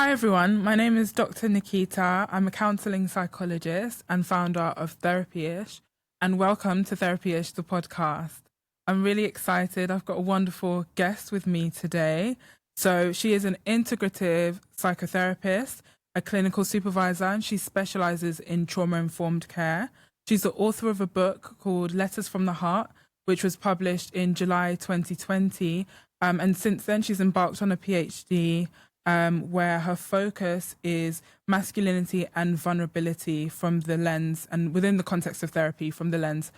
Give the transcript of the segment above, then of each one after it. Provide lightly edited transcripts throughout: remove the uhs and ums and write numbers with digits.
Hi everyone, my name is Dr. Nikita. I'm a counselling psychologist and founder of Therapyish, and welcome to Therapyish, the podcast. I'm really excited. I've got a wonderful guest with me today. So she is an integrative psychotherapist, a clinical supervisor, and she specialises in trauma-informed care. She's the author of a book called Letters from the Heart, which was published in July 2020. And since then, she's embarked on a PhD where her focus is masculinity and vulnerability from the lens, and within the context of therapy, from the lens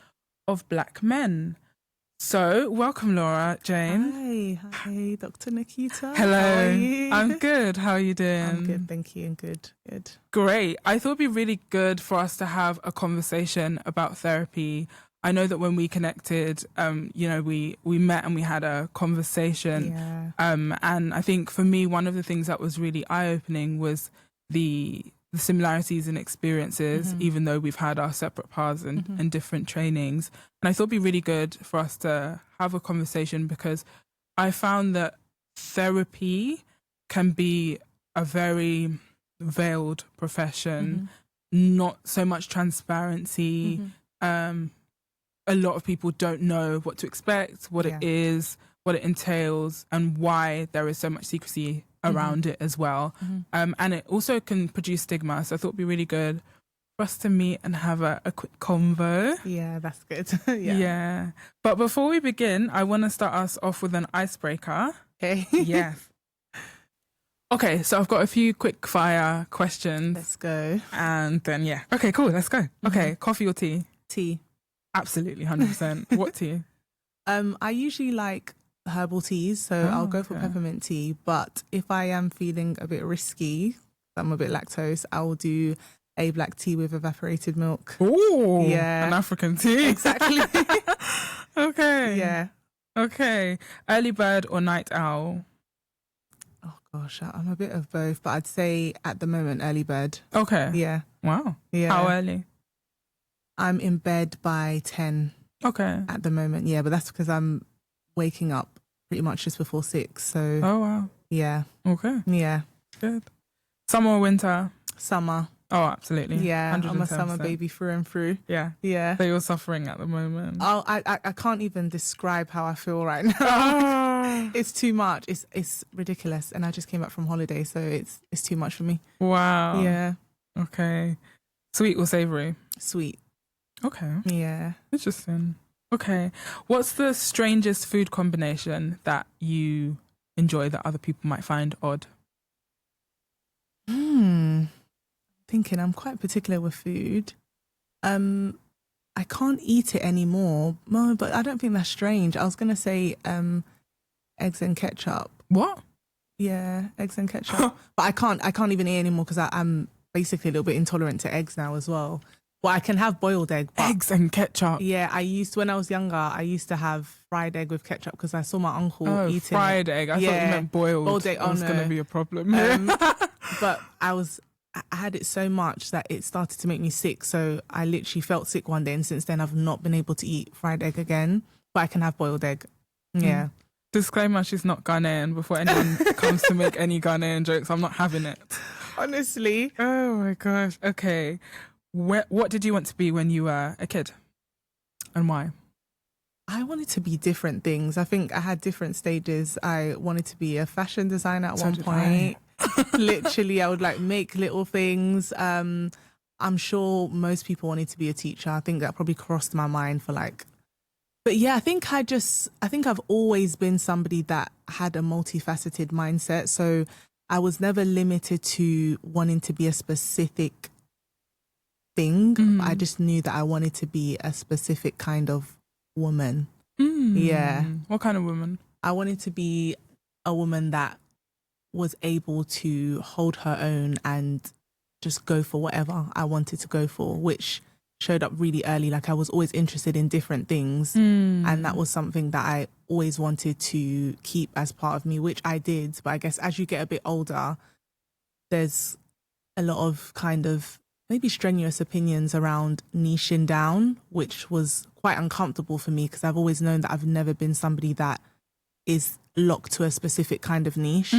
of Black men. So, welcome, Laura Jayne. Hi, Dr. Nikita. Hello. How are you? I'm good. How are you doing? I'm good, thank you. Good. Great. I thought it'd be really good for us to have a conversation about therapy. I know that when we connected, we met and we had a conversation. Yeah. And I think for me, one of the things that was really eye-opening was the similarities in experiences, even though we've had our separate paths and different trainings. And I thought it'd be really good for us to have a conversation because I found that therapy can be a very veiled profession, not so much transparency. A lot of people don't know what to expect, what it is, what it entails, and why there is so much secrecy around it as well. And it also can produce stigma. So I thought it'd be really good for us to meet and have a quick convo. Yeah, that's good. Yeah. But before we begin, I want to start us off with an icebreaker. Okay. Yes. Okay, so I've got a few quick fire questions. Let's go. And then, yeah. Okay, cool. Let's go. Okay, coffee or tea? Tea. Absolutely, 100%. What tea? I usually like herbal teas, so I'll go for peppermint tea. But if I am feeling a bit risky, I'm a bit lactose, I'll do a black tea with evaporated milk. Ooh, yeah, an African tea. Exactly. Okay. Yeah. Okay. Early bird or night owl? Oh gosh, I'm a bit of both, but I'd say at the moment early bird. Okay. Yeah. Wow. Yeah. How early? I'm in bed by 10. Okay. At the moment, yeah, but that's because I'm waking up pretty much just before 6. So. Oh wow. Yeah. Okay. Yeah. Good. Summer or winter? Summer. Oh, absolutely. Yeah, 110%. I'm a summer baby through and through. Yeah. Yeah. So you're suffering at the moment. Oh, I can't even describe how I feel right now. Oh. It's too much. It's ridiculous, and I just came back from holiday, so it's too much for me. Wow. Yeah. Okay. Sweet or savory? Sweet. Okay. Yeah. Interesting. Okay. What's the strangest food combination that you enjoy that other people might find odd? Thinking I'm quite particular with food. I can't eat it anymore. No, but I don't think that's strange. I was gonna say eggs and ketchup. What? Yeah, eggs and ketchup. But I can't even eat anymore because I'm basically a little bit intolerant to eggs now as well. Well, I can have boiled egg. But Eggs and ketchup. yeah, when I was younger, I used to have fried egg with ketchup because I saw my uncle eating fried egg. I thought you meant boiled. Boiled egg. That was going to be a problem. But I had it so much that it started to make me sick. So I literally felt sick one day, and since then I've not been able to eat fried egg again. But I can have boiled egg. Yeah. Disclaimer, she's not Ghanaian. Before anyone comes to make any Ghanaian jokes, I'm not having it. Honestly. Oh my gosh. Okay. What did you want to be when you were a kid? And why? I wanted to be different things. I think I had different stages. I wanted to be a fashion designer at one point. Literally, I would make little things. I'm sure most people wanted to be a teacher. I think that probably crossed my mind but yeah, I think I've always been somebody that had a multifaceted mindset. So I was never limited to wanting to be a specific thing. I just knew that I wanted to be a specific kind of woman. Yeah. What kind of woman? I wanted to be a woman that was able to hold her own and just go for whatever I wanted to go for, which showed up really early. I was always interested in different things, and that was something that I always wanted to keep as part of me, which I did. But I guess as you get a bit older, there's a lot of kind of maybe strenuous opinions around niching down, which was quite uncomfortable for me because I've always known that I've never been somebody that is locked to a specific kind of niche.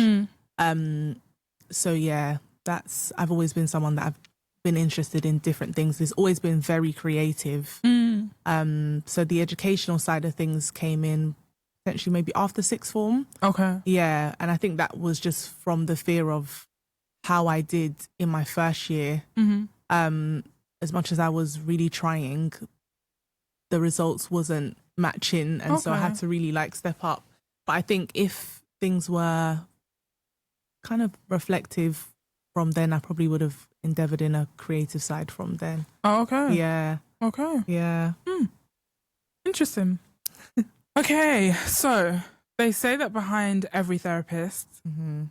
So yeah, I've always been someone that I've been interested in different things. It's always been very creative. So the educational side of things came in potentially maybe after sixth form. Okay. Yeah, and I think that was just from the fear of how I did in my first year. As much as I was really trying, the results wasn't matching, and so I had to really like step up. But I think if things were kind of reflective from then, I probably would have endeavored in a creative side from then. Oh, okay. Yeah. Okay. Yeah. Interesting. Okay, so they say that behind every therapist,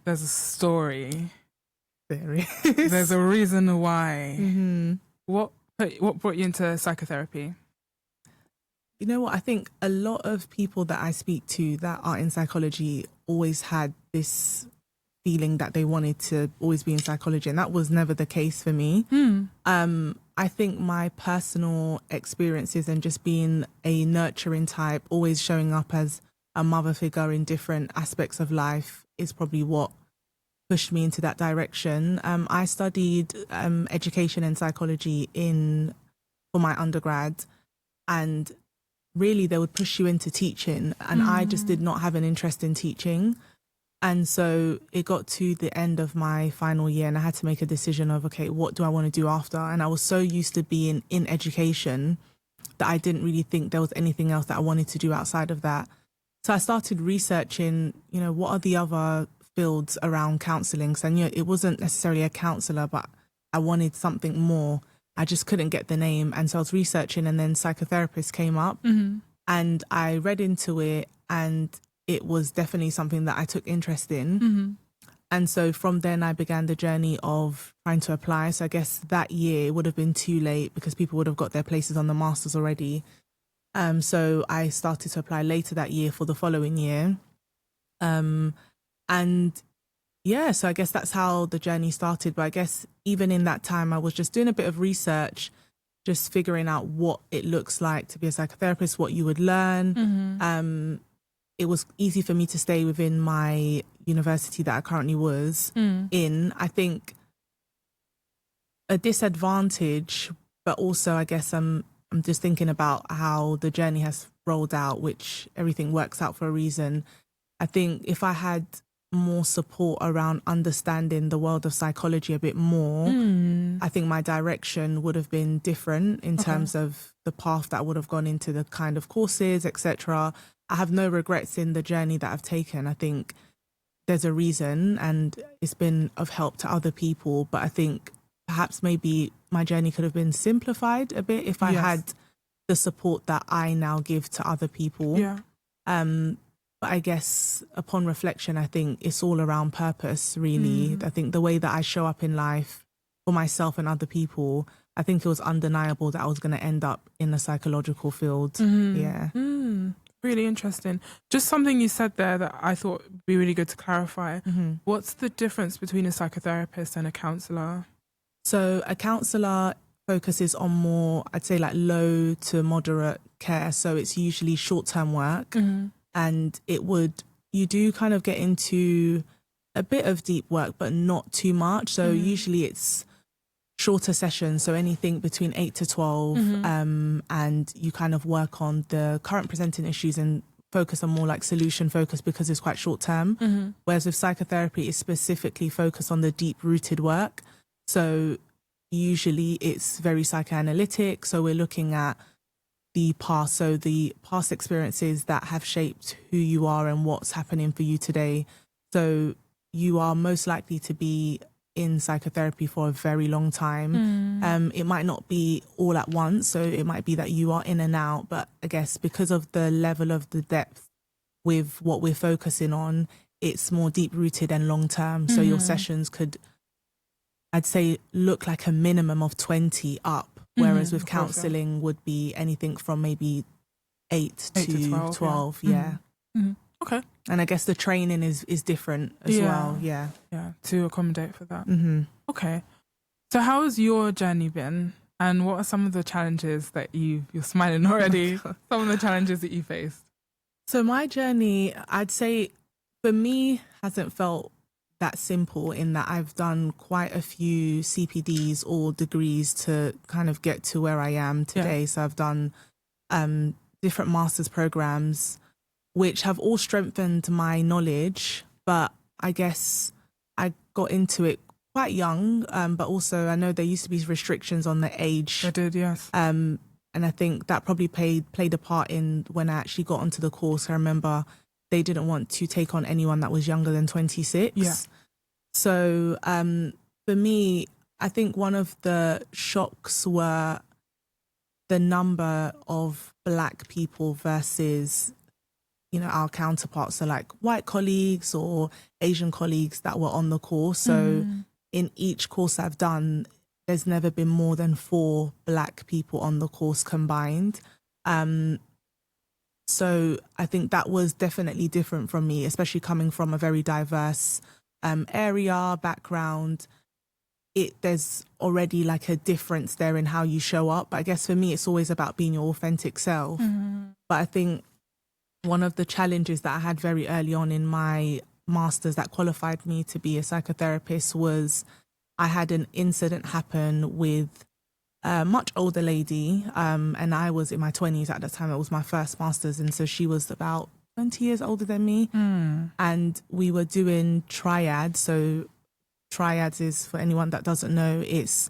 there's a story. There is. There's a reason why. What brought you into psychotherapy? You know what? I think a lot of people that I speak to that are in psychology always had this feeling that they wanted to always be in psychology, and that was never the case for me. I think my personal experiences and just being a nurturing type, always showing up as a mother figure in different aspects of life, is probably what pushed me into that direction. I studied education and psychology for my undergrad, and really they would push you into teaching, and I just did not have an interest in teaching. And so it got to the end of my final year and I had to make a decision of, okay, what do I want to do after? And I was so used to being in education that I didn't really think there was anything else that I wanted to do outside of that. So I started researching, what are the other fields around counselling? So I knew it wasn't necessarily a counsellor, but I wanted something more. I just couldn't get the name. And so I was researching, and then psychotherapist came up and I read into it, and it was definitely something that I took interest in. And so from then I began the journey of trying to apply. So I guess that year would have been too late because people would have got their places on the masters already. So I started to apply later that year for the following year. And yeah, so I guess that's how the journey started. But I guess even in that time, I was just doing a bit of research, just figuring out what it looks like to be a psychotherapist, what you would learn. It was easy for me to stay within my university that I currently was in. I think a disadvantage, but also I guess I'm just thinking about how the journey has rolled out, which everything works out for a reason. I think if I had more support around understanding the world of psychology a bit more, I think my direction would have been different in terms of the path that I would have gone into, the kind of courses, etc. I have no regrets in the journey that I've taken. I think there's a reason and it's been of help to other people, but I think perhaps maybe my journey could have been simplified a bit if I had the support that I now give to other people. But I guess upon reflection, I think it's all around purpose, really. I think the way that I show up in life for myself and other people, I think it was undeniable that I was going to end up in the psychological field. Really interesting. Just something you said there that I thought would be really good to clarify. What's the difference between a psychotherapist and a counsellor? So a counsellor focuses on more, I'd say, like low to moderate care. So it's usually short-term work. And you do kind of get into a bit of deep work, but not too much. So usually it's shorter sessions, so anything between 8 to 12, and you kind of work on the current presenting issues and focus on more like solution focus because it's quite short term. Whereas with psychotherapy, it's specifically focused on the deep rooted work. So usually it's very psychoanalytic. So we're looking at the past, so the past experiences that have shaped who you are and what's happening for you today. So you are most likely to be in psychotherapy for a very long time. It might not be all at once, so it might be that you are in and out, but I guess because of the level of the depth with what we're focusing on, it's more deep rooted and long term. So your sessions could, I'd say, look like a minimum of 20 up, whereas with counselling would be anything from maybe 8 to 12. Okay. And I guess the training is different as well. Yeah, to accommodate for that. Okay. So how has your journey been? And what are some of the challenges that you're smiling already, some of the challenges that you faced? So my journey, I'd say for me, hasn't felt that simple in that I've done quite a few CPDs or degrees to kind of get to where I am today. Yeah. So I've done different master's programs, which have all strengthened my knowledge. But I guess I got into it quite young, but also I know there used to be restrictions on the age. I did, yes. And I think that probably played a part in when I actually got onto the course. I remember they didn't want to take on anyone that was younger than 26. Yeah. So for me, I think one of the shocks were the number of Black people versus, you know, our counterparts. So like white colleagues or Asian colleagues that were on the course. So in each course I've done, there's never been more than 4 Black people on the course combined. So I think that was definitely different from me, especially coming from a very diverse area, background. There's already like a difference there in how you show up. But I guess for me, it's always about being your authentic self. But I think one of the challenges that I had very early on in my master's that qualified me to be a psychotherapist was I had an incident happen with a much older lady, and I was in my 20s at the time. It was my first master's, and so she was about 20 years older than me. And we were doing triads. So triads is, for anyone that doesn't know, it's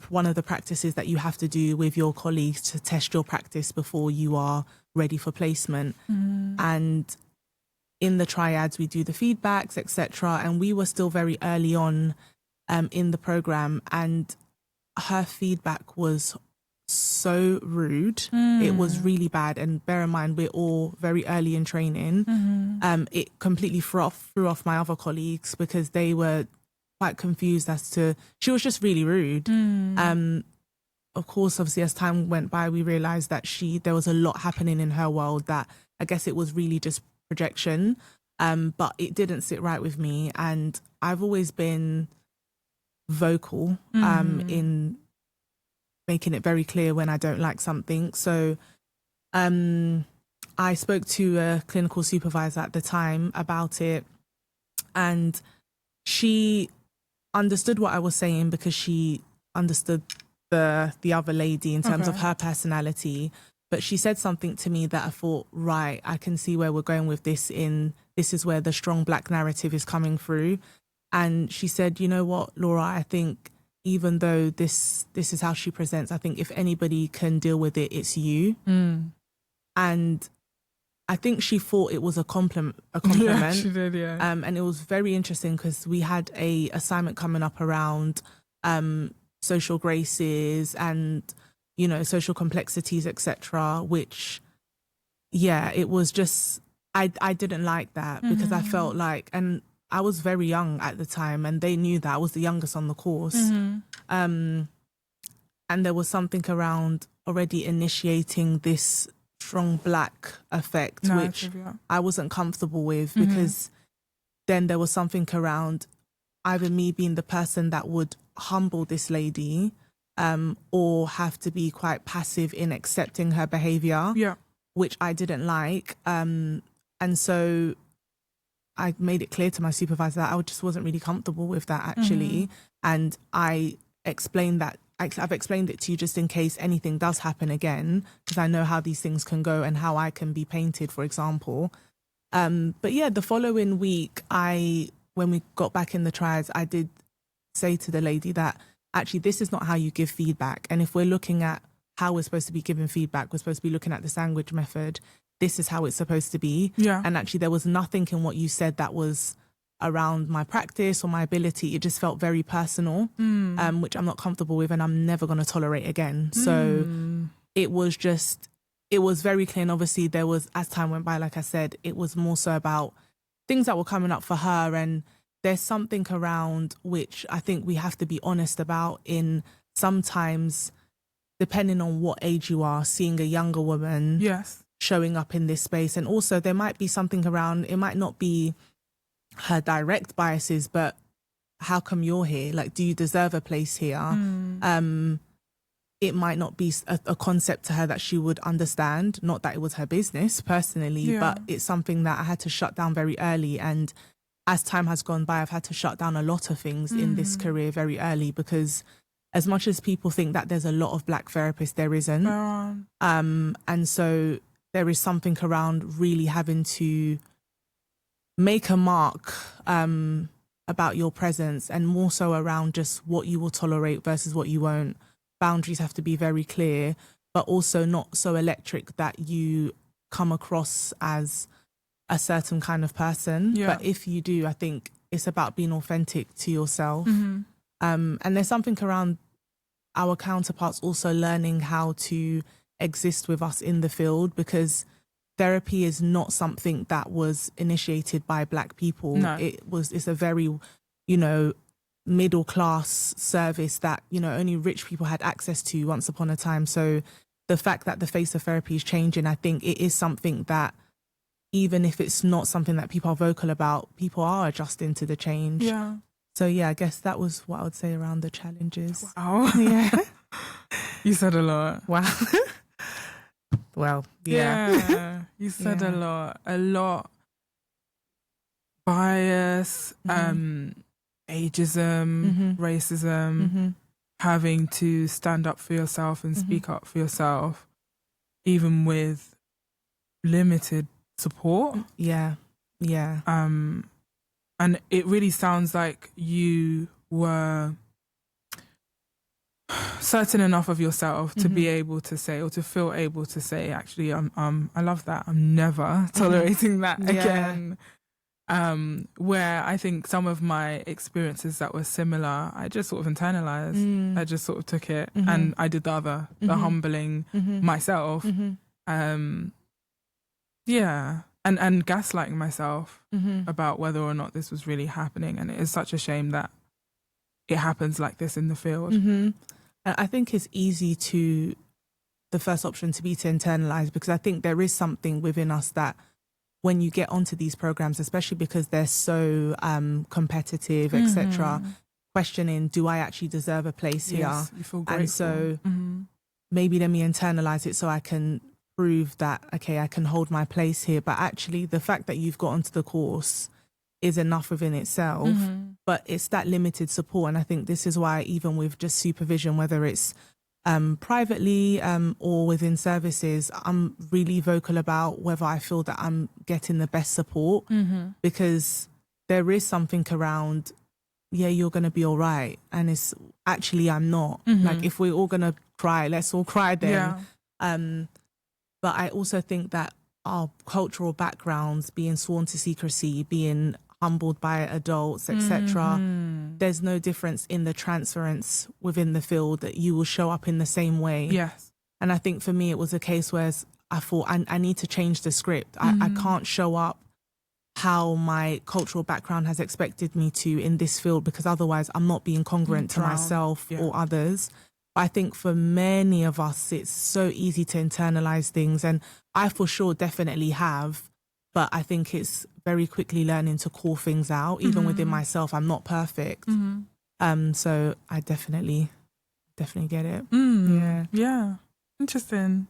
one of the practices that you have to do with your colleagues to test your practice before you are ready for placement. And in the triads, we do the feedbacks, etc. And we were still very early on in the program, and her feedback was so rude. It was really bad. And bear in mind, we're all very early in training. It completely threw off my other colleagues because they were quite confused as to, she was just really rude. Of course, obviously, as time went by, we realized that there was a lot happening in her world that I guess it was really just projection. But it didn't sit right with me. And I've always been vocal in making it very clear when I don't like something. So I spoke to a clinical supervisor at the time about it, and she understood what I was saying because she understood the other lady in terms of her personality. But she said something to me that I thought, right, I can see where we're going with this. This is where the strong Black narrative is coming through. And she said, you know what, Laura, I think even though this is how she presents, I think if anybody can deal with it, it's you. And I think she thought it was a compliment. Yeah, she did, yeah. And it was very interesting because we had a assignment coming up around social graces and, you know, social complexities, etc. Which, yeah, it was just, I didn't like that because I felt like, and I was very young at the time, and they knew that I was the youngest on the course. And there was something around already initiating this strong Black effect, which I wasn't comfortable with because then there was something around either me being the person that would humble this lady or have to be quite passive in accepting her behavior, which I didn't like. And so I made it clear to my supervisor that I just wasn't really comfortable with that, actually. And I explained that, I've explained it to you just in case anything does happen again, because I know how these things can go and how I can be painted, for example. But yeah, the following week, when we got back in the triads, I did say to the lady that actually this is not how you give feedback. And if we're looking at how we're supposed to be giving feedback, we're supposed to be looking at the sandwich method. This is how it's supposed to be. And actually there was nothing in what you said that was around my practice or my ability. It just felt very personal, which I'm not comfortable with and I'm never going to tolerate again. So it was very clear. And obviously there was, as time went by, like I said, it was more so about things that were coming up for her. And there's something around which I think we have to be honest about in sometimes, depending on what age you are, seeing a younger woman showing up in this space. And also there might be something around, it might not be her direct biases, but how come you're here? Like, do you deserve a place here? It might not be a concept to her that she would understand. Not that it was her business personally, but it's something that I had to shut down very early. And as time has gone by, I've had to shut down a lot of things in this career very early, because as much as people think that there's a lot of Black therapists, there isn't. And so there is something around really having to make a mark about your presence, and more so around just what you will tolerate versus what you won't. Boundaries have to be very clear, but also not so electric that you come across as a certain kind of person. But if you do, I think it's about being authentic to yourself. And there's something around our counterparts also learning how to exist with us in the field, because therapy is not something that was initiated by Black people. No. It's a very, middle class service that, only rich people had access to once upon a time. So the fact that the face of therapy is changing, I think it is something that, even if it's not something that people are vocal about, people are adjusting to the change. Yeah. So yeah, I guess that was what I would say around the challenges. Wow. Yeah. You said a lot. Wow. Well, yeah. You said a lot. Bias, ageism, racism, having to stand up for yourself and speak up for yourself, even with limited support. Yeah. And it really sounds like you were certain enough of yourself to be able to say, or to feel able to say, actually, I love that. I'm never tolerating that again. Where I think some of my experiences that were similar, I just sort of internalized. I just sort of took it and I did the other, the humbling myself. And gaslighting myself about whether or not this was really happening. And it is such a shame that it happens like this in the field. I think it's easy the first option to be to internalize, because I think there is something within us that when you get onto these programs, especially because they're so competitive, etc., questioning, do I actually deserve a place here? You feel grateful. And so maybe let me internalize it so I can prove that, okay, I can hold my place here. But actually the fact that you've got onto the course is enough within itself, but it's that limited support. And I think this is why, even with just supervision, whether it's privately or within services, I'm really vocal about whether I feel that I'm getting the best support, because there is something around, you're going to be all right. And it's actually, I'm not. Like, if we're all going to cry, let's all cry then. But I also think that our cultural backgrounds, being sworn to secrecy, being humbled by adults, etc., there's no difference in the transference within the field, that you will show up in the same way. Yes. And I think for me, it was a case where I thought, I need to change the script. I can't show up how my cultural background has expected me to in this field, because otherwise I'm not being congruent to myself or others. I think for many of us, it's so easy to internalize things. And I for sure definitely have, but I think it's very quickly learning to call things out. Even within myself, I'm not perfect. So I definitely get it. Yeah. Interesting.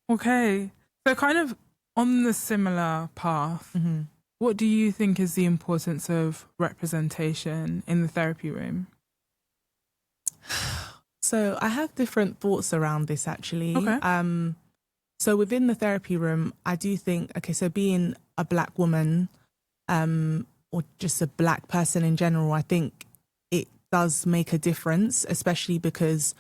Okay. So kind of on the similar path, what do you think is the importance of representation in the therapy room? So I have different thoughts around this, actually. Okay. So within the therapy room, I do think, so being a Black woman or just a Black person in general, I think it does make a difference, especially because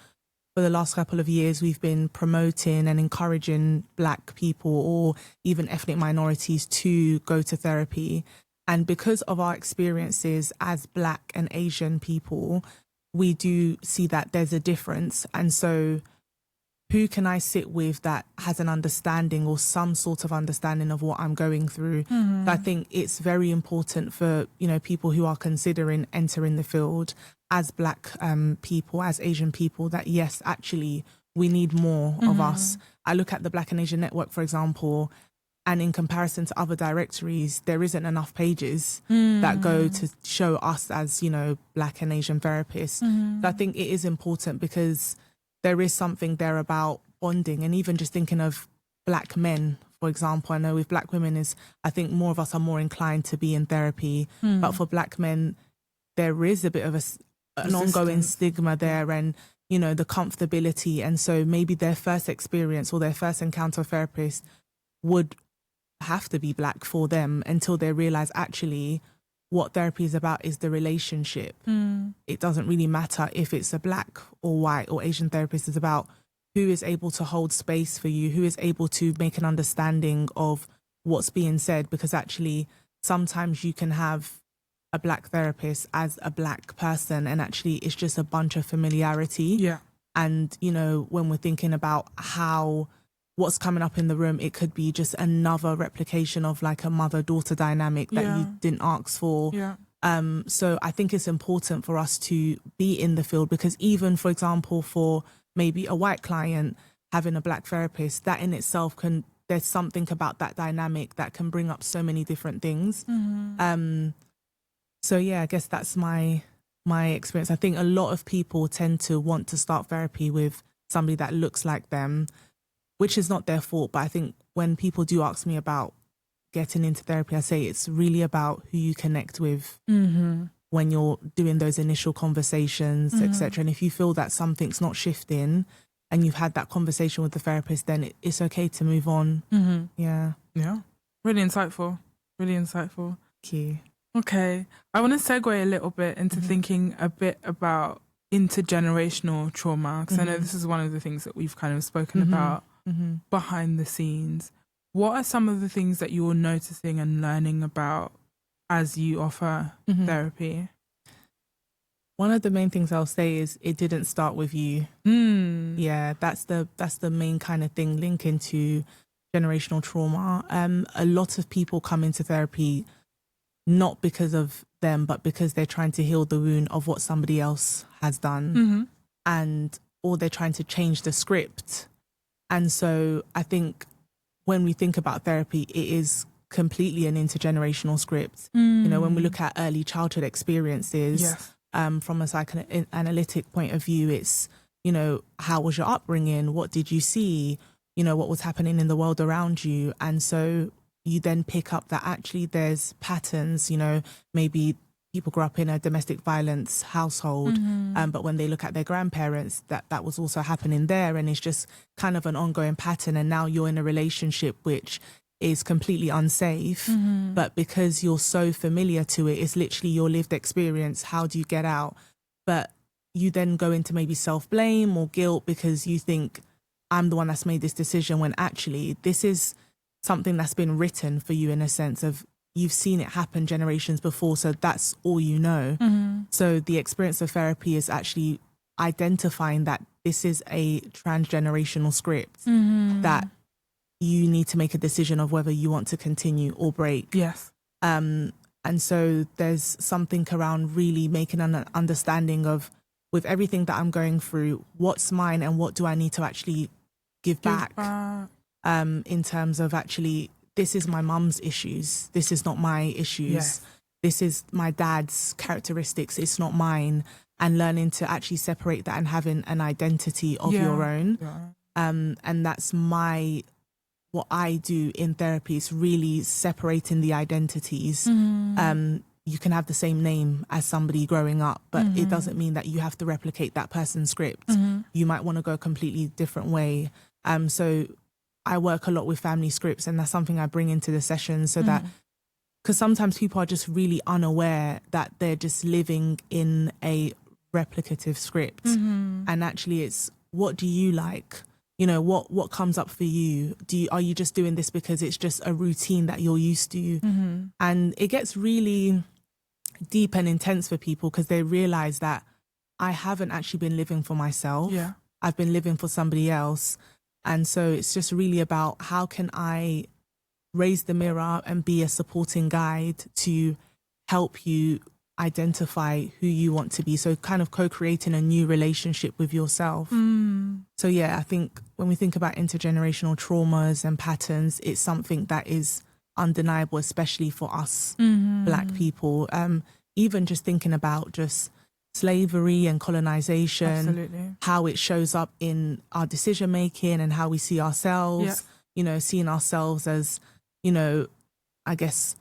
for the last couple of years, we've been promoting and encouraging Black people or even ethnic minorities to go to therapy. And because of our experiences as Black and Asian people, we do see that there's a difference. And so who can I sit with that has an understanding or some sort of understanding of what I'm going through? So I think it's very important for, people who are considering entering the field as Black people, as Asian people, that yes, actually, we need more of us. I look at the Black and Asian Network, for example, and in comparison to other directories, there isn't enough pages that go to show us as, Black and Asian therapists. So I think it is important, because there is something there about bonding, and even just thinking of Black men, for for example. I know with Black women I think more of us are more inclined to be in therapy, but for Black men, there is a bit of an ongoing stigma there, and the comfortability. And so maybe their first experience or their first encounter with a therapist would have to be Black for them, until they realize actually what therapy is about is the relationship. It doesn't really matter if it's a Black or white or Asian therapist. It's about who is able to hold space for you, who is able to make an understanding of what's being said, because actually sometimes you can have a Black therapist as a Black person, and actually it's just a bunch of familiarity. Yeah. And, when we're thinking about what's coming up in the room, it could be just another replication of like a mother-daughter dynamic that you didn't ask for. Yeah. So I think it's important for us to be in the field, because even, for example, for maybe a white client having a Black therapist, that in itself there's something about that dynamic that can bring up so many different things. So yeah, I guess that's my experience. I think a lot of people tend to want to start therapy with somebody that looks like them, which is not their fault. But I think when people do ask me about getting into therapy, I say it's really about who you connect with when you're doing those initial conversations, etc. And if you feel that something's not shifting and you've had that conversation with the therapist, then it's okay to move on. Yeah. Really insightful. Thank you. Okay, I want to segue a little bit into thinking a bit about intergenerational trauma, because I know this is one of the things that we've kind of spoken about behind the scenes. What are some of the things that you're noticing and learning about as you offer therapy? One of the main things I'll say is it didn't start with you. Yeah, that's the main kind of thing linking to generational trauma. A lot of people come into therapy not because of them, but because they're trying to heal the wound of what somebody else has done, or they're trying to change the script. And so I think when we think about therapy, it is completely an intergenerational script. When we look at early childhood experiences, from a psychoanalytic point of view, it's, how was your upbringing? What did you see? What was happening in the world around you? And so you then pick up that actually there's patterns, maybe people grew up in a domestic violence household, but when they look at their grandparents, that was also happening there, and it's just kind of an ongoing pattern. And now you're in a relationship which is completely unsafe, but because you're so familiar to it, it's literally your lived experience. How do you get out? But you then go into maybe self-blame or guilt because you think, I'm the one that's made this decision, when actually this is something that's been written for you, in a sense of you've seen it happen generations before, so that's all you know. So the experience of therapy is actually identifying that this is a transgenerational script, that you need to make a decision of whether you want to continue or break. Yes. And so there's something around really making an understanding of, with everything that I'm going through, what's mine and what do I need to actually give back. In terms of actually, this is my mum's issues. This is not my issues. Yes. This is my dad's characteristics. It's not mine. And learning to actually separate that and having an identity of your own. And that's what I do in therapy, is really separating the identities. You can have the same name as somebody growing up, but it doesn't mean that you have to replicate that person's script. You might want to go a completely different way. So I work a lot with family scripts, and that's something I bring into the session, so that, because sometimes people are just really unaware that they're just living in a replicative script. And actually it's, what do you like? What comes up for you? Are you just doing this because it's just a routine that you're used to? And it gets really deep and intense for people, because they realize that I haven't actually been living for myself. I've been living for somebody else. And so it's just really about, how can I raise the mirror and be a supporting guide to help you identify who you want to be. So kind of co-creating a new relationship with yourself. So yeah, I think when we think about intergenerational traumas and patterns, it's something that is undeniable, especially for us Black people. Even just thinking about just slavery and colonization, how it shows up in our decision making and how we see ourselves. seeing ourselves as, I guess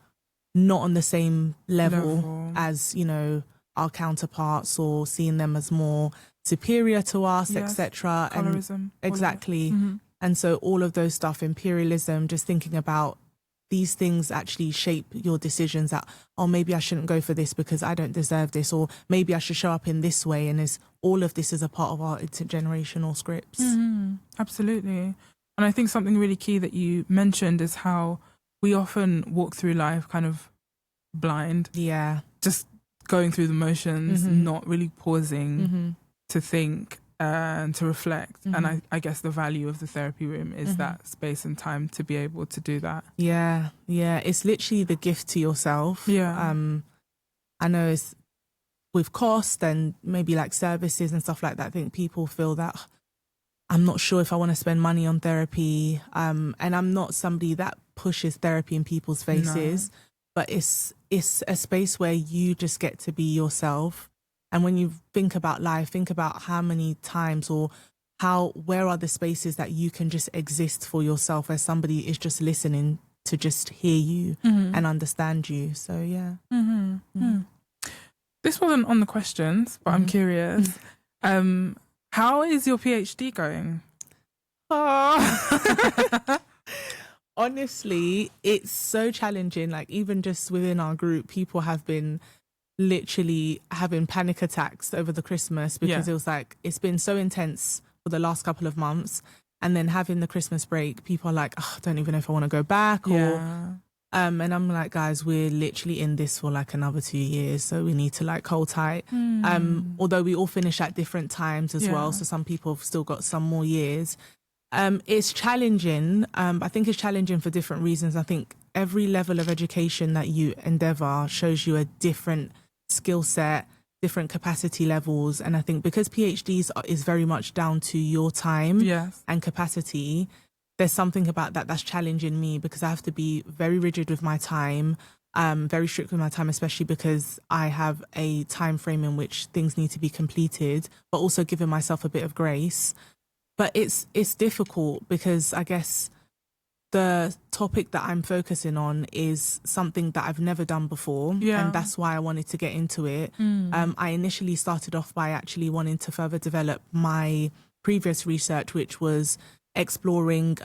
not on the same level as, our counterparts, or seeing them as more superior to us, etc. Colorism. Exactly. And so all of those stuff, imperialism, just thinking about these things actually shape your decisions that, oh, maybe I shouldn't go for this because I don't deserve this, or maybe I should show up in this way. And all of this is a part of our intergenerational scripts. Absolutely. And I think something really key that you mentioned is how we often walk through life kind of blind. Yeah. Just going through the motions, not really pausing to think and to reflect. And I guess the value of the therapy room is that space and time to be able to do that. Yeah. It's literally the gift to yourself. Yeah. I know it's with cost and maybe like services and stuff like that. I think people feel that I'm not sure if I want to spend money on therapy. And I'm not somebody that pushes therapy in people's faces, but it's a space where you just get to be yourself. And when you think about life, think about how many times or where are the spaces that you can just exist for yourself, where somebody is just listening to just hear you and understand you. So, yeah. This wasn't on the questions, but I'm curious. How is your PhD going? Honestly, it's so challenging. Like, even just within our group, people have been literally having panic attacks over the Christmas because it was like, it's been so intense for the last couple of months. And then having the Christmas break, people are like, oh, I don't even know if I want to go back. And I'm like, guys, we're literally in this for like another 2 years. So we need to like hold tight. Although we all finish at different times as well. So some people have still got some more years. It's challenging. I think it's challenging for different reasons. I think every level of education that you endeavor shows you a different skill set, different capacity levels. And I think because PhDs is very much down to your time and capacity, there's something about that that's challenging me, because I have to be very rigid with my time, very strict with my time, especially because I have a time frame in which things need to be completed, but also giving myself a bit of grace. But it's difficult because I guess the topic that I'm focusing on is something that I've never done before. And that's why I wanted to get into it. I initially started off by actually wanting to further develop my previous research, which was exploring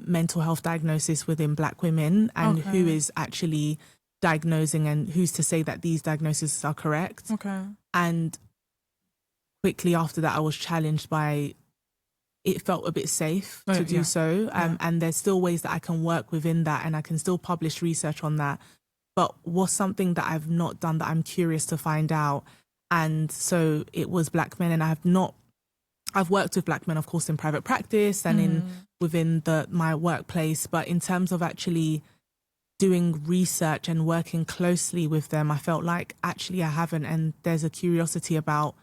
mental health diagnosis within Black women and who is actually diagnosing and who's to say that these diagnoses are correct. And quickly after that, I was challenged by it felt a bit safe to do so. And there's still ways that I can work within that and I can still publish research on that. But what's something that I've not done that I'm curious to find out? And so it was Black men, and I've worked with Black men, of course, in private practice and within my workplace. But in terms of actually doing research and working closely with them, I felt like actually I haven't. And there's a curiosity about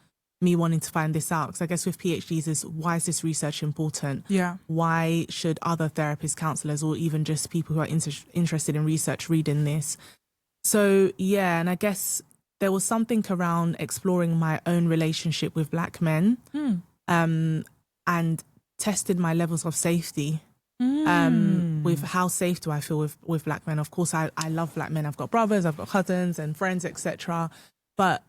me wanting to find this out, because I guess with PhDs is, why is this research important? Why should other therapists, counselors, or even just people who are interested in research reading this? So and I guess there was something around exploring my own relationship with Black men and tested my levels of safety with how safe do I feel with Black men. Of course, I love Black men. I've got brothers, I've got cousins and friends, etc. But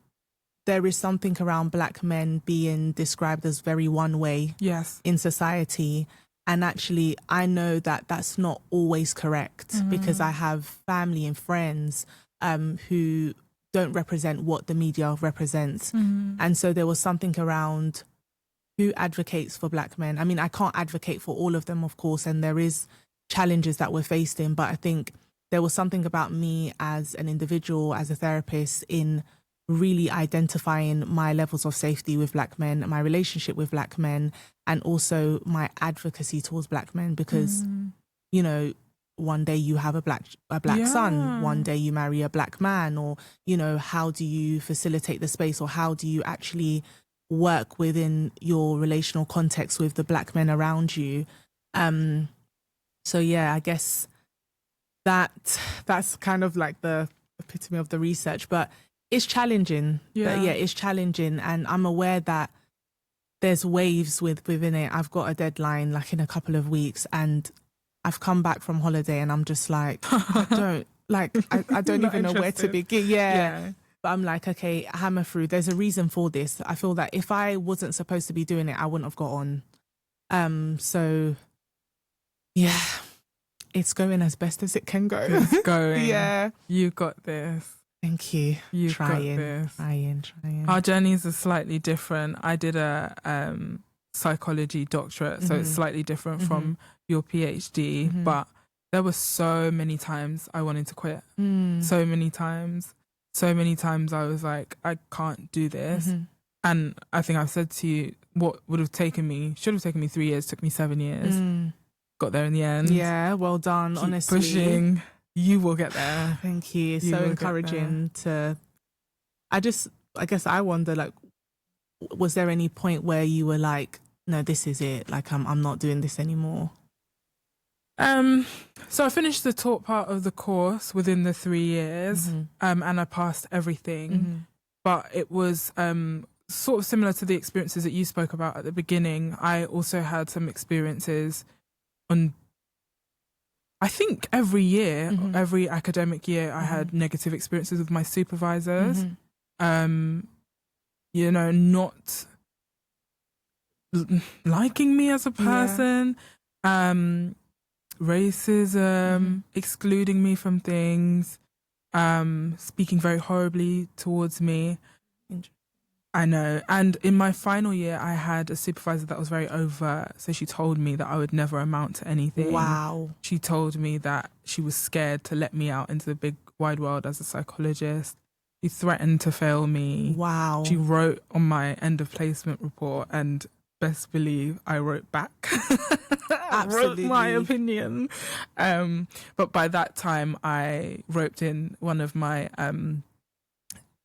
there is something around Black men being described as very one way in society. And actually, I know that that's not always correct because I have family and friends who don't represent what the media represents. And so there was something around who advocates for Black men. I mean, I can't advocate for all of them, of course, and there is challenges that we're faced in. But I think there was something about me as an individual, as a therapist, in really identifying my levels of safety with Black men, my relationship with Black men, and also my advocacy towards Black men, because, one day you have a black son, one day you marry a Black man, or, how do you facilitate the space, or how do you actually work within your relational context with the Black men around you? So I guess that's kind of like the epitome of the research, but it's challenging. It's challenging. And I'm aware that there's waves within it. I've got a deadline like in a couple of weeks, and I've come back from holiday and I'm just like, I don't even know where to begin. Yeah. But I'm like, okay, hammer through. There's a reason for this. I feel that if I wasn't supposed to be doing it, I wouldn't have got on. So yeah, it's going as best as it can go. It's going. Yeah. You got this. Thank you. You've trying, got this. Trying. Our journeys are slightly different. I did a psychology doctorate, so it's slightly different from your PhD, but there were so many times I wanted to quit. So many times I was like, I can't do this. And I think I've said to you, what should have taken me 3 years, took me 7 years. Got there in the end. Yeah, well done. Keep honestly. Pushing. You will get there. Thank you. It's so encouraging I guess I wonder, like, was there any point where you were like, no, this is it. Like, I'm not doing this anymore. So I finished the taught part of the course within the 3 years, and I passed everything. But it was sort of similar to the experiences that you spoke about at the beginning. I also had some experiences on, I think every year, every academic year, I had negative experiences with my supervisors. Not liking me as a person, racism, excluding me from things, speaking very horribly towards me. I know. And in my final year, I had a supervisor that was very overt. So she told me that I would never amount to anything. Wow. She told me that she was scared to let me out into the big wide world as a psychologist. She threatened to fail me. Wow. She wrote on my end of placement report, and best believe I wrote back. I wrote my opinion. But by that time, I roped in one of my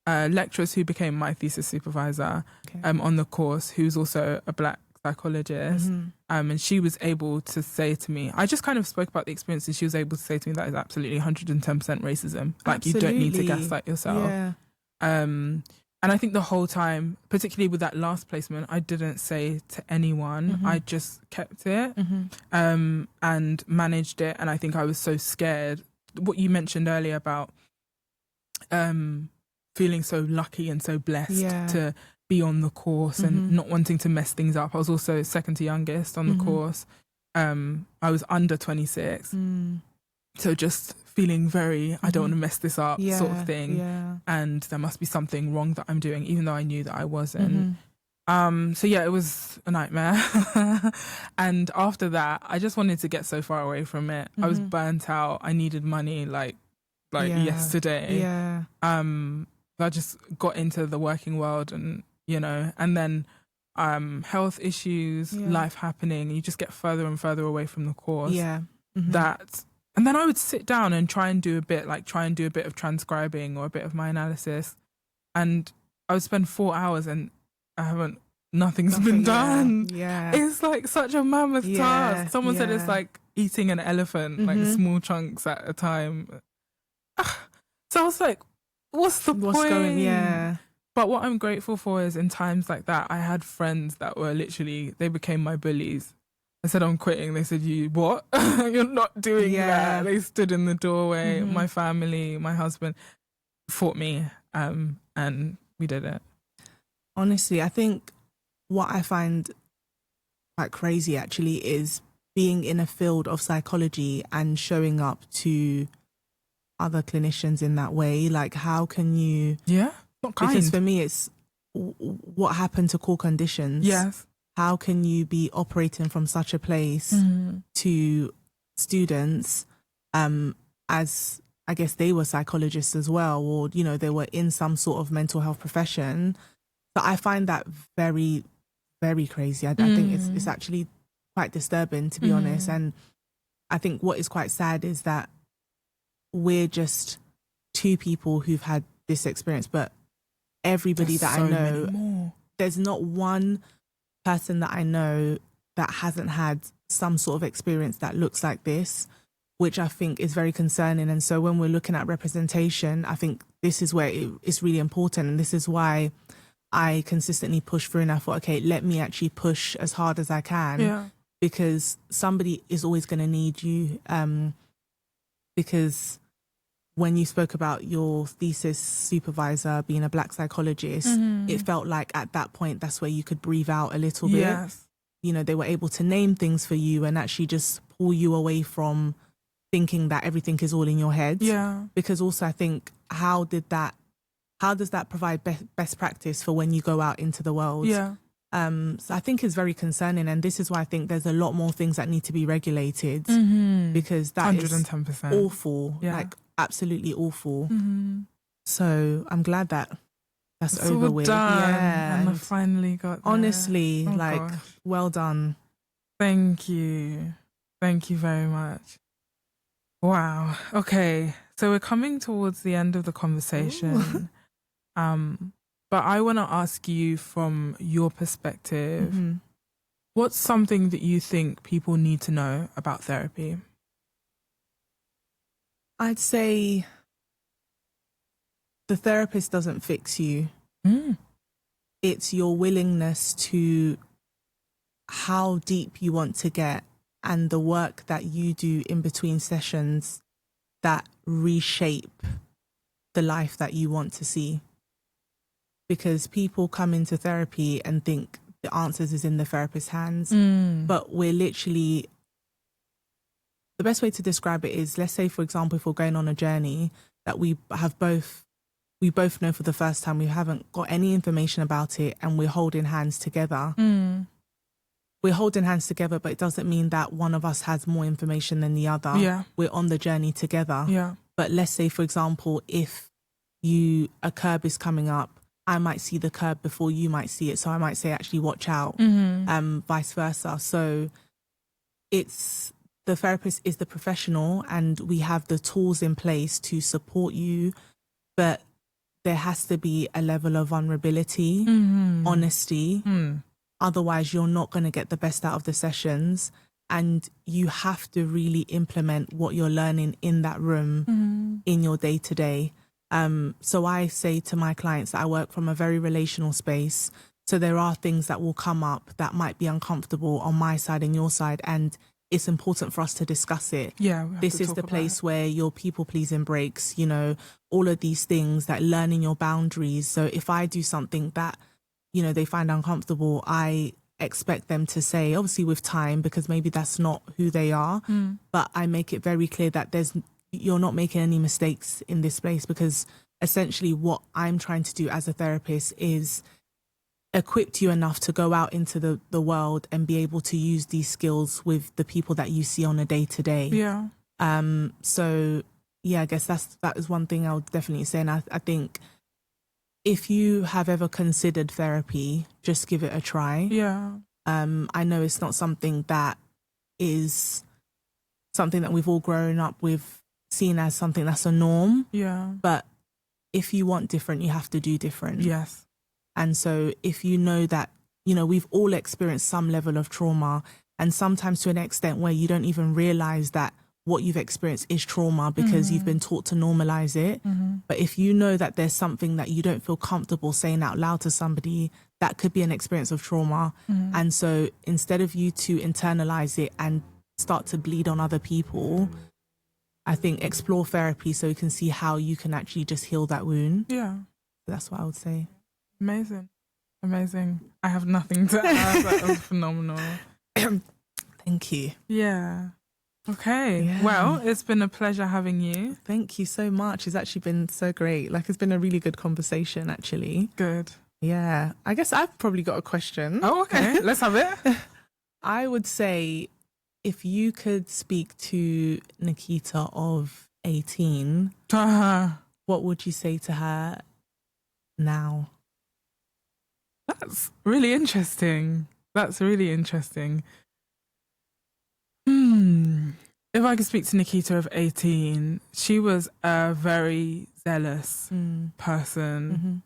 lecturers who became my thesis supervisor on the course, who's also a Black psychologist. And she was able to say to me, I just kind of spoke about the experience, and she was able to say to me that is absolutely 110% racism. Like, you don't need to gaslight yourself. Yeah. And I think the whole time, particularly with that last placement, I didn't say to anyone. I just kept it and managed it. And I think I was so scared. What you mentioned earlier about feeling so lucky and so blessed to be on the course and not wanting to mess things up. I was also second to youngest on the course. I was under 26. So just feeling very, I don't want to mess this up sort of thing. Yeah. And there must be something wrong that I'm doing, even though I knew that I wasn't. So yeah, it was a nightmare. And after that, I just wanted to get so far away from it. I was burnt out. I needed money like yesterday. Yeah. I just got into the working world, and and then health issues, life happening, you just get further and further away from the course. Yeah. And then I would sit down and try and do a bit of transcribing or a bit of my analysis, and I would spend 4 hours and nothing's been done. Yeah. It's like such a mammoth task. Someone said it's like eating an elephant, like small chunks at a time. So I was like, what's the point? But what I'm grateful for is in times like that, I had friends that were literally, they became my bullies. I said, I'm quitting. They said, you what? You're not doing that. They stood in the doorway. My family, my husband fought me, and we did it. Honestly, I think what I find quite crazy actually is being in a field of psychology and showing up to other clinicians in that way. Like, how can you... Yeah, not kind. Because for me, it's what happened to core conditions. Yes. How can you be operating from such a place to students as, I guess, they were psychologists as well, or, they were in some sort of mental health profession. So I find that very, very crazy. I think it's actually quite disturbing, to be honest. And I think what is quite sad is that we're just two people who've had this experience, but everybody that I know, there's not one person that I know that hasn't had some sort of experience that looks like this, which I think is very concerning. And so when we're looking at representation, I think this is where it's really important. And this is why I consistently push through, and I thought, okay, let me actually push as hard as I can because somebody is always going to need you. Because when you spoke about your thesis supervisor being a Black psychologist, it felt like at that point, that's where you could breathe out a little bit. Yes. You know, they were able to name things for you and actually just pull you away from thinking that everything is all in your head. Yeah. Because also I think, how does that provide best practice for when you go out into the world? Yeah. So I think it's very concerning, and this is why I think there's a lot more things that need to be regulated, because that 110%. is awful, like absolutely awful. So I'm glad that that's it's over all with. Done. Yeah, and I finally got there. Honestly, gosh. well done. Thank you very much. Wow. Okay, so we're coming towards the end of the conversation. But I want to ask you, from your perspective, what's something that you think people need to know about therapy? I'd say the therapist doesn't fix you. It's your willingness to how deep you want to get, and the work that you do in between sessions that reshape the life that you want to see. Because people come into therapy and think the answers is in the therapist's hands, but we're literally, the best way to describe it is, let's say, for example, if we're going on a journey that we both know for the first time, we haven't got any information about it, and we're holding hands together. We're holding hands together, but it doesn't mean that one of us has more information than the other. Yeah. We're on the journey together. Yeah. But let's say, for example, if a curb is coming up, I might see the curb before you might see it. So I might say, actually, watch out, vice versa. So the therapist is the professional, and we have the tools in place to support you, but there has to be a level of vulnerability, honesty. Otherwise, you're not going to get the best out of the sessions, and you have to really implement what you're learning in that room in your day-to-day. So I say to my clients that I work from a very relational space. So there are things that will come up that might be uncomfortable on my side and your side, and it's important for us to discuss it. Yeah, this is the place where your people pleasing breaks, all of these things, that learning your boundaries. So if I do something that, they find uncomfortable, I expect them to say, obviously with time, because maybe that's not who they are, but I make it very clear that you're not making any mistakes in this place, because essentially what I'm trying to do as a therapist is equipped you enough to go out into the world and be able to use these skills with the people that you see on a day-to-day. Yeah. So yeah, I guess that is one thing I would definitely say. And I think if you have ever considered therapy, just give it a try. Yeah. I know it's not something that is something that we've all grown up with, seen as something that's a norm. Yeah. But if you want different, you have to do different. Yes. And so if you know that, we've all experienced some level of trauma, and sometimes to an extent where you don't even realize that what you've experienced is trauma because you've been taught to normalize it. But if you know that there's something that you don't feel comfortable saying out loud to somebody, that could be an experience of trauma. And so instead of you to internalize it and start to bleed on other people, I think explore therapy so you can see how you can actually just heal that wound. Yeah. That's what I would say. Amazing. I have nothing to add. That was phenomenal. Thank you. Yeah. Okay. Yeah. Well, it's been a pleasure having you. Thank you so much. It's actually been so great. It's been a really good conversation, actually. Good. Yeah. I guess I've probably got a question. Oh, okay. Let's have it. I would say, if you could speak to Nikita of 18, what would you say to her now? That's really interesting. If I could speak to Nikita of 18, she was a very zealous person,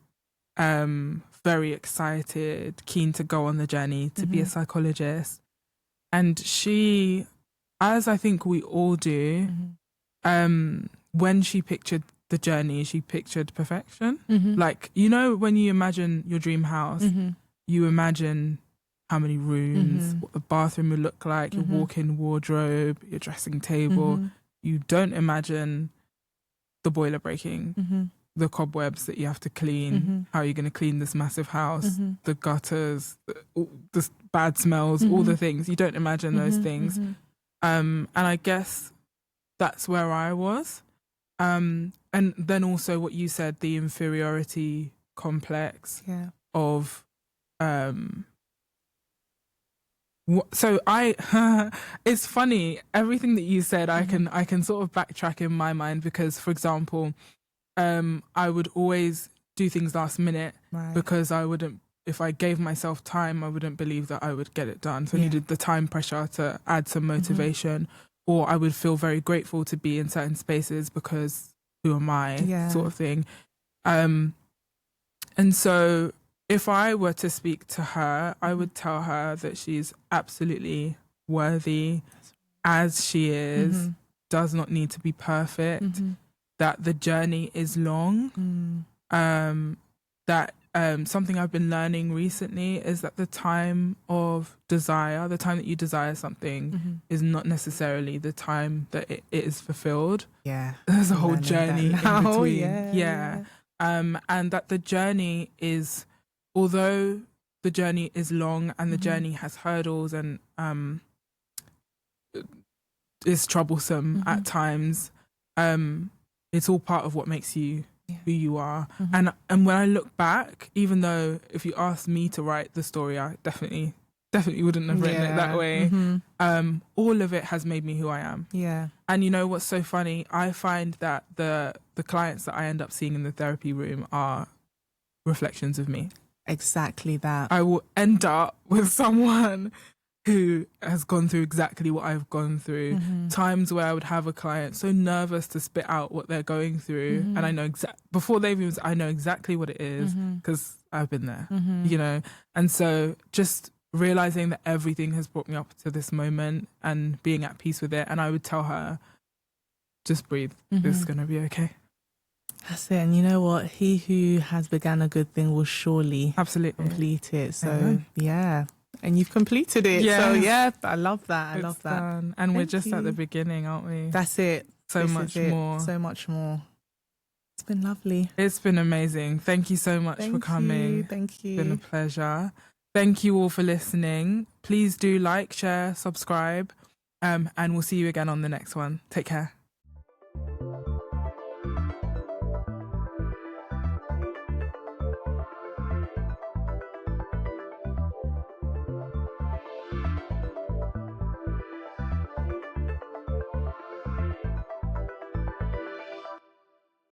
very excited, keen to go on the journey to be a psychologist. And she, as I think we all do, when she pictured the journey, she pictured perfection. When you imagine your dream house, you imagine how many rooms, what the bathroom would look like, your walk-in wardrobe, your dressing table. You don't imagine the boiler breaking, the cobwebs that you have to clean, how you're going to clean this massive house, the gutters, the bad smells, all the things. You don't imagine those things. And I guess that's where I was. And then also what you said, the inferiority complex of... So it's funny, everything that you said, I can sort of backtrack in my mind because, for example, I would always do things last minute because I wouldn't, if I gave myself time, I wouldn't believe that I would get it done. So I needed the time pressure to add some motivation, or I would feel very grateful to be in certain spaces because who am I, sort of thing. And so if I were to speak to her, I would tell her that she's absolutely worthy as she is, does not need to be perfect, that the journey is long, that something I've been learning recently is that the time of desire, the time that you desire something is not necessarily the time that it is fulfilled. Yeah. There's a whole journey in between. And that the journey is... although the journey is long and the journey has hurdles and is troublesome at times, it's all part of what makes you who you are. And when I look back, even though if you asked me to write the story, I definitely wouldn't have written it that way. All of it has made me who I am. And you know what's so funny? I find that the clients that I end up seeing in the therapy room are reflections of me. Exactly that. I will end up with someone who has gone through exactly what I've gone through. Times where I would have a client so nervous to spit out what they're going through, and I know before they've even, I know exactly what it is because I've been there, you know. And so just realizing that everything has brought me up to this moment and being at peace with it. And I would tell her, just breathe. This is going to be okay. That's it. And you know what? He who has begun a good thing will surely complete it. So, And you've completed it. Yes. So, I love that. I love that. Done. And we're just at the beginning, aren't we? That's it. So much more. So much more. It's been lovely. It's been amazing. Thank you so much for coming. Thank you. It's been a pleasure. Thank you all for listening. Please do like, share, subscribe, and we'll see you again on the next one. Take care.